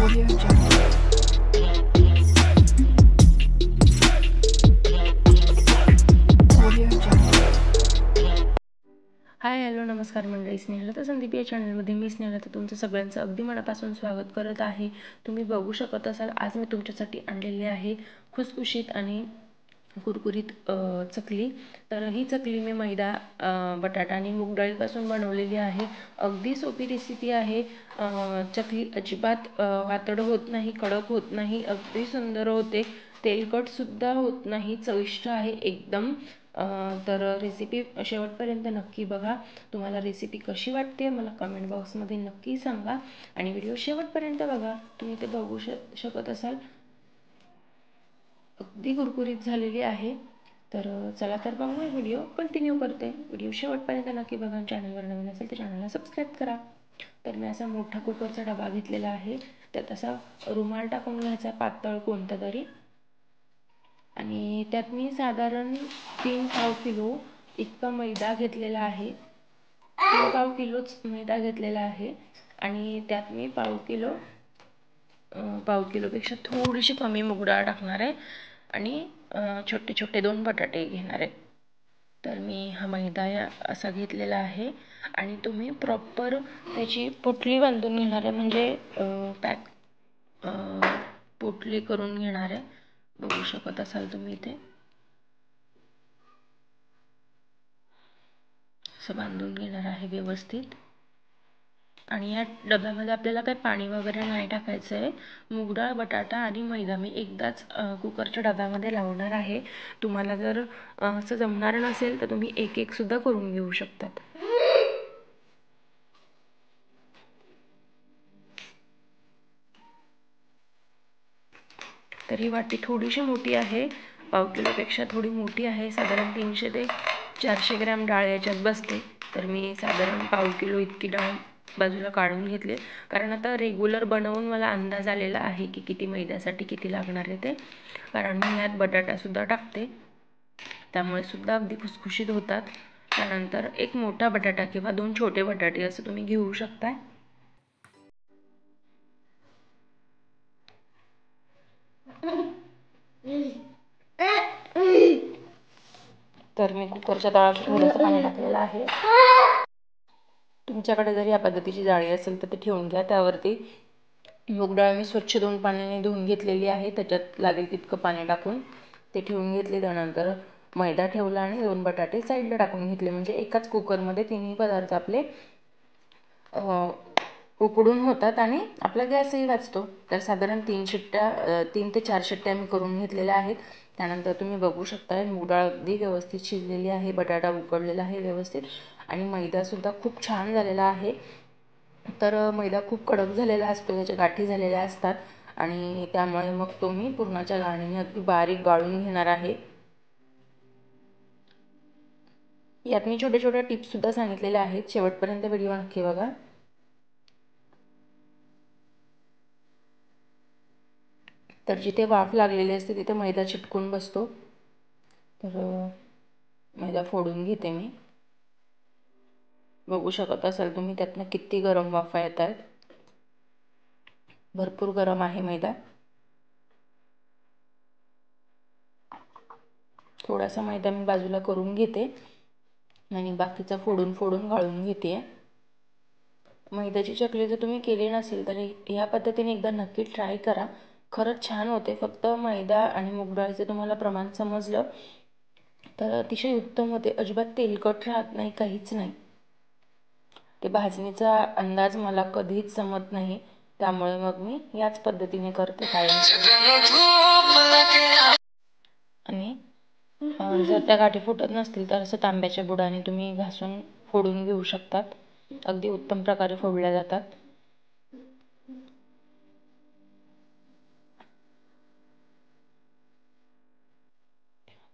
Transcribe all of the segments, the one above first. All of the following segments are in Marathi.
Audio Jungle. Audio Jungle. Hi hello नमस्कार मंडळी, स्नेहलता संदीप या चॅनलमध्ये मी स्नेहलता तुमचं सगळ्यांचं अगदी मनापासून स्वागत करत आहे. तुम्ही बघू शकत असाल आज मी तुमच्यासाठी आणलेली आहे खुसखुशीत आणि कुरकुरीत चकली. तर ही चकली मी मैदा, बटाटा आणि मूग डाळीपासून बनवलेली आहे. अगदी सोपी रेसिपी आहे. चकली अजिबात वातड होत नाही, कडक होत नाही, अगदी सुंदर होते, तेलकटसुद्धा होत नाही, चविष्ट आहे एकदम. तर रेसिपी शेवटपर्यंत नक्की बघा. तुम्हाला रेसिपी कशी वाटते मला कमेंट बॉक्समध्ये नक्की सांगा आणि व्हिडिओ शेवटपर्यंत बघा. तुम्ही ते बघू शकत असाल अगदी कुरकुरीत झालेली आहे. तर चला तर बघूया, व्हिडिओ कंटिन्यू करते. व्हिडिओ शेवटपर्यंत नक्की बघा. चॅनलवर नवीन असेल तर चॅनलला सबस्क्राईब करा. तर मी असा मोठा कुकरचा डबा घेतलेला आहे, त्यात असा रुमाल टाकून घ्यायचा पातळ कोणता तरी, आणि त्यात मी साधारण 3 पाव किलो इतका मैदा घेतलेला आहे. 3 पाव किलोच मैदा घेतलेला आहे आणि त्यात मी पाव किलोपेक्षा थोडीशी कमी मूग डाळ टाकणार आहे आणि छोटे छोटे 2 बटाटे घेणार आहे. तर मी हा मैदा असा घेतलेला आहे आणि तुम्ही प्रॉपर त्याची पोटली बांधून घेणार आहे, म्हणजे पोटली करून घेणार आहे. बघू शकत असाल तुम्ही इथे असं बांधून घेणार आहे व्यवस्थित. आणि या डब्यामध्ये आपल्याला काही पाणी वगैरे नाही टाकायचं आहे. मूग डाळ, बटाटा आणि मैदा मी एकदाच कुकरच्या डब्यामध्ये लावणार आहे. तुम्हाला जर असं जमणार नसेल तर तुम्ही एक एक सुद्धा करून घेऊ शकतात. तर ही वाटी थोडीशी मोठी आहे, पाव किलोपेक्षा थोडी मोठी आहे. साधारण 300 ते 400 ग्रॅम डाळ याच्यात बसते. तर मी साधारण पाव किलो इतकी डाळ बाजूला काढून घेतले, कारण आता रेग्युलर बनवून मला अंदाज आलेला आहे की किती मैद्यासाठी किती लागणार आहे ते. कारण मी यात बटाटासुद्धा टाकते, त्यामुळे सुद्धा अगदी खुसखुशीत होतात. त्यानंतर एक मोठा बटाटा किंवा 2 छोटे बटाटे असं तुम्ही घेऊ शकता. तर मी कुकरच्या तळात थोडंसं पाणी टाकलेलं आहे. तुमच्याकडे जर या पद्धतीची जाळी असेल तर ते ठेवून घ्या. त्यावरती मूग डाळ मी स्वच्छ 2 पाण्याने धुवून घेतलेली आहे, त्याच्यात लागेल तितकं पाणी टाकून ते ठेवून घेतले. त्यानंतर मैदा ठेवला आणि 2 बटाटे साईडला टाकून घेतले, म्हणजे एकाच कुकरमध्ये तिन्ही पदार्थ आपले उकडून होतात आणि आपला गॅसही वाचतो. तर साधारण 3 ते 4 शिट्ट्या मी करून घेतलेल्या आहेत. त्यानंतर तुम्ही बघू शकता मूग डाळ अगदी व्यवस्थित शिजलेली आहे, बटाटा उकडलेला आहे व्यवस्थित आणि मैदासुद्धा खूप छान झालेला आहे. तर मैदा खूप कडक झालेला असतो, त्याच्या गाठी झालेल्या असतात आणि त्यामुळे मग तो मी पुरणाच्या गाळणीने अगदी बारीक गाळून घेणार आहे. यात मी छोट्या छोट्या टिप्ससुद्धा सांगितलेल्या आहेत, शेवटपर्यंत व्हिडिओ नक्की बघा. तर जिथे वाफ लागलेली असते तिथे मैदा चिटकून बसतो. तर मैदा फोडून घेते मी. बघू शकत असाल तुम्ही त्यातनं किती गरम वाफा येत आहेत. भरपूर गरम आहे मैदा. थोडासा मैदा मी बाजूला करून घेते आणि बाकीचा फोडून फोडून गाळून घेते. मैद्याची चकली जर तुम्ही केली नसेल तर ह्या पद्धतीने एकदा नक्की ट्राय करा, खरंच छान होते. फक्त मैदा आणि मूग डाळीचं तुम्हाला प्रमाण समजलं तर अतिशय उत्तम होते. अजिबात तेलकट राहत नाही, काहीच नाही. ते भाजणीचा अंदाज मला कधीच जमत नाही, त्यामुळे मग मी याच पद्धतीने करते कायम. आणि जर त्या गाठी फुटत नसतील तर असं तांब्याच्या बुडाने तुम्ही घासून फोडून घेऊ शकतात. अगदी उत्तम प्रकारे फोडल्या जातात.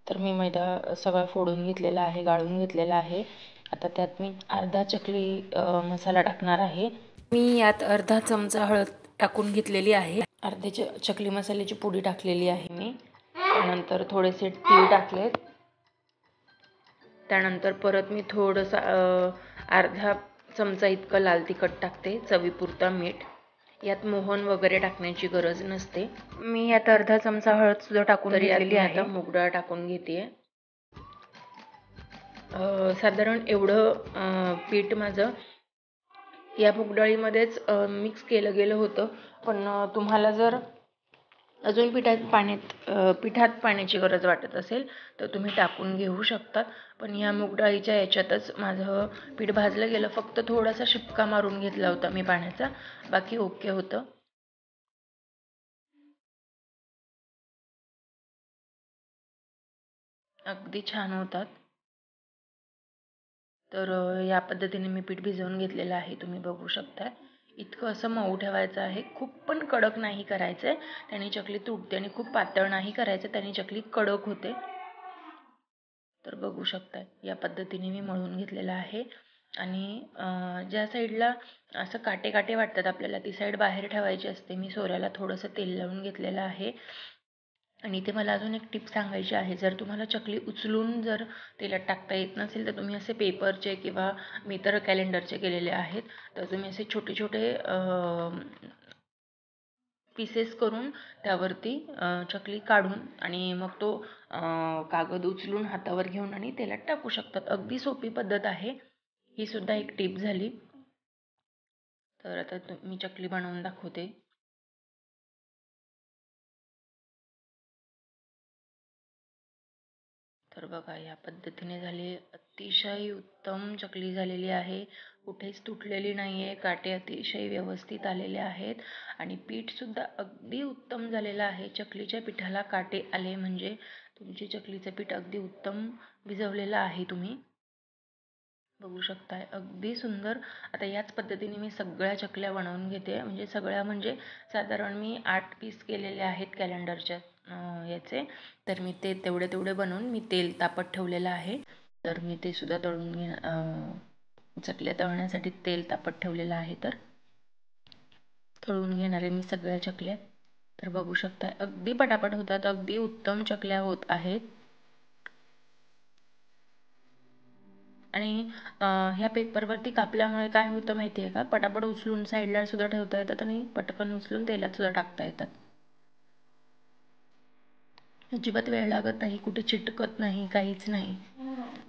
तर मी मैदा सगळा फोडून घेतलेला आहे, गाळून घेतलेला आहे. आता त्यात मी अर्धा चकली मसाला टाकणार आहे. मी यात अर्धा चमचा हळद टाकून घेतलेली आहे. अर्धे चकली मसाल्याची पुडी टाकलेली आहे मी. त्यानंतर थोडेसे तीळ टाकलेत. त्यानंतर परत मी थोडंसं अर्धा चमचा इतकं लाल तिखट टाकते, चवीपुरता मीठ. यात मोहन वगैरे टाकण्याची गरज नसते. मी यात अर्धा चमचा हळद सुद्धा टाकून घेतलेली आहे. आता मूग डाळ टाकून घेते. साधारण एवढं पीठ माझं या मूग डाळीमध्येच मिक्स केलं गेलं होतं. पण तुम्हाला जर अजून पिठात पाण्याची गरज वाटत असेल तर तुम्ही टाकून घेऊ शकतात. पण या मूग डाळीच्या याच्यातच माझं पीठ भाजलं गेलं. फक्त थोडासा शिपका मारून घेतला होता मी पाण्याचा, बाकी ओके होतं. अगदी छान होतात. तर या पद्धतीने मी पीठ भिजवून घेतलेलं आहे. तुम्ही बघू शकता. इतकं असं मऊ ठेवायचं आहे. खूप पण कडक नाही करायचं आहे, त्याने चकली तुटते. आणि खूप पातळ नाही करायचं, त्याने चकली कडक होते. तर बघू शकताय या पद्धतीने मी मळून घेतलेलं आहे. आणि ज्या साईडला असं काटे काटे वाटतात आपल्याला, ती साईड बाहेर ठेवायची असते. मी सोऱ्याला थोडंसं तेल लावून घेतलेलं आहे. आणि इथे मला अजून एक टिप सांगायची आहे. जर तुम्हाला चकली उचलून जर तेलात टाकता येत नसेल तर तुम्ही असे पेपरचे किंवा मी तर कॅलेंडरचे केलेले आहेत, तर तुम्ही असे छोटे छोटे पीसेस करून त्यावरती चकली काढून आणि मग तो कागद उचलून हातावर घेऊन आणि तेलात टाकू शकतात. अगदी सोपी पद्धत आहे. ही सुद्धा एक टिप झाली. तर आता मी चकली बनवून दाखवते. तर बघा या पद्धतीने झाली. अतिशय उत्तम चकली झालेली आहे. कुठेच तुटलेली नाही आहे. काटे अतिशय व्यवस्थित आलेले आहेत. आणि पीठसुद्धा अगदी उत्तम झालेलं आहे. चकलीच्या पिठाला काटे आले म्हणजे तुमची चकलीचं पीठ अगदी उत्तम भिजवलेलं आहे तुम्ही. बघू शकताय अगदी सुंदर. आता याच पद्धतीने मी सगळ्या चकल्या बनवून घेते. म्हणजे सगळ्या म्हणजे साधारण मी 8 पीस केलेले आहेत कॅलेंडरच्या याचे. तर मी ते तेवढे बनवून मी तेल तापत ठेवलेलं आहे. तर मी ते सुद्धा चकल्या तळण्यासाठी तेल तापत ठेवलेलं आहे. तर तळून घेणारे मी सगळ्या चकल्या. तर बघू शकताय अगदी पटापट होतात. अगदी उत्तम चकल्या होत आहेत. आणि ह्या पेपरवरती कापल्यामुळे काय होतं माहिती आहे का, पटापट उचलून साईडला सुद्धा ठेवता येतात आणि पटकन उचलून तेलात सुद्धा टाकता येतात. अजिबात वेळ लागत नाही, कुठे चिटकत नाही, काहीच नाही.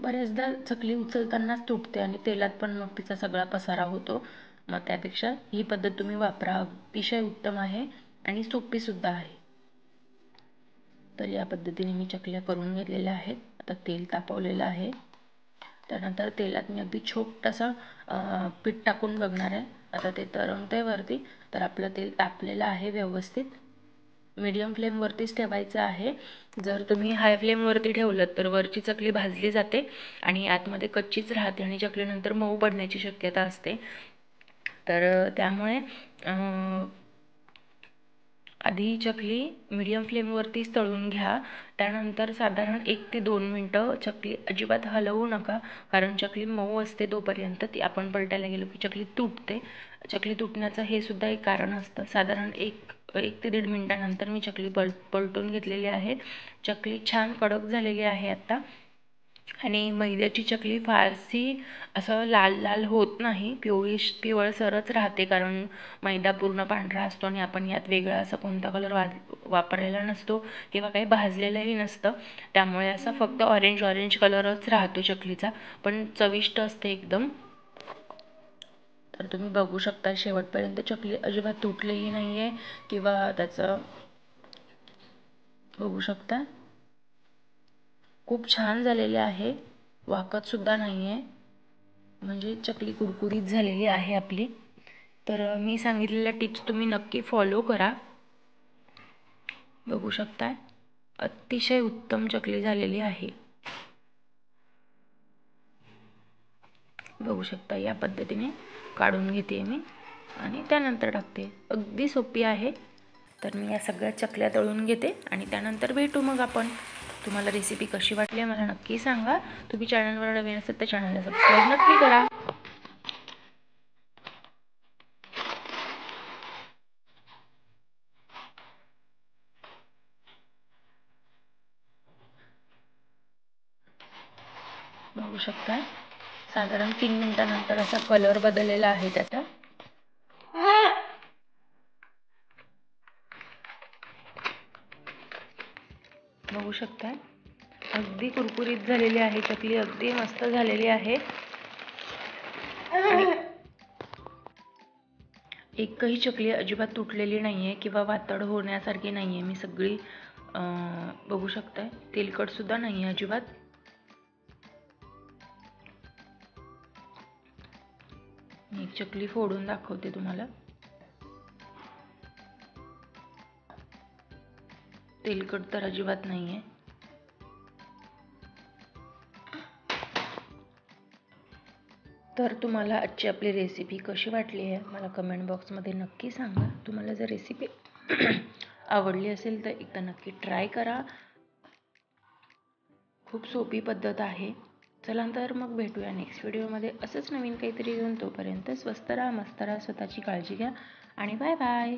बऱ्याचदा चकली उचलतानाच तुटते आणि तेलात पण मग तिचा सगळा पसारा होतो. मग त्यापेक्षा ही पद्धत तुम्ही वापरा. अतिशय उत्तम आहे आणि सोपी सुद्धा आहे. तर या पद्धतीने मी चकल्या करून घेतलेल्या आहेत. आता तेल तापवलेलं आहे. त्यानंतर तेलात मी अगदी छोटासा पीठ टाकून बघणार आहे. आता ते तरंगतंय वरती. तर आपलं तेल तापलेलं आहे व्यवस्थित. मीडियम फ्लेमवरतीच ठेवायचं आहे. जर तुम्ही हाय फ्लेमवरती ठेवलं तर वरची चकली भाजली जाते आणि आतमध्ये कच्चीच राहते आणि चकली नंतर मऊ पडण्याची शक्यता असते. तर त्यामुळे आधी चकली मीडियम फ्लेमवरतीच तळून घ्या. त्यानंतर साधारण 1 ते 2 मिनटं चकली अजिबात हलवू नका, कारण चकली मऊ असते तोपर्यंत ती आपण पलटायला गेलो की चकली तुटते. चकली तुटण्याचं हे सुद्धा एक कारण असतं. साधारण 1 ते 1.5 मिनटानंतर मी चकली पलटून घेतलेली आहे. चकली छान कडक झालेली आहे आता. आणि मैद्याची चकली फारशी असं लाल लाल होत नाही, पिवळसरच राहते, कारण मैदा पूर्ण पांढरा असतो आणि आपण यात वेगळा असा कोणता कलर वापरलेला नसतो किंवा काही भाजलेलंही नसतं. त्यामुळे असा फक्त ऑरेंज कलरच राहतो चकलीचा, पण चविष्ट असते एकदम. तर तुम्ही बघू शकता शेवटपर्यंत चकली अजिबात तुटलेली नाही आहे किंवा त्याचं बघू शकता खूप छान झालेले आहे. वाकत सुद्धा नाही आहे, म्हणजे चकली कुरकुरीत झालेली आहे आपली. तर मी सांगितलेल्या टिप्स तुम्ही नक्की फॉलो करा. बघू शकताय अतिशय उत्तम चकली झालेली आहे. बघू शकता या पद्धतीने काढून घेते मी आणि त्यानंतर टाकते. अगदी सोपी आहे. तर मी या सगळ्या चकल्या तळून घेते आणि त्यानंतर भेटू मग आपण. तुम्हाला रेसिपी कशी वाटली मला नक्की सांगा. तुम्ही चॅनलवर नवीन असेल तर चॅनलला सबस्क्राईब नक्की करा. बघू शकता साधारण 3 मिनिटानंतर असा कलर बदललेला आहे त्याचा. बघू शकताय अगदी कुरकुरीत झालेली आहे चकली, अगदी मस्त झालेली आहे. आणि एकही चकली अजिबात तुटलेली नाहीये किंवा वातड होण्यासारखी नाहीये. मी सगळी बघू शकताय तेलकट सुद्धा नाहीये अजिबात. मी एक चकली फोडून दाखवते तुम्हाला. तेलकट तर अजिबात नाहीये. तर तुम्हाला आजची आपली रेसिपी कशी वाटली आहे मला कमेंट बॉक्समध्ये नक्की सांगा. तुम्हाला जर रेसिपी आवडली असेल तर एकदा नक्की ट्राय करा. खूप सोपी पद्धत आहे. चला तर मग भेटूया नेक्स्ट व्हिडिओमध्ये असंच नवीन काहीतरी घेऊन. तोपर्यंत स्वस्त राहा, मस्त राहा, स्वतःची काळजी घ्या आणि बाय बाय.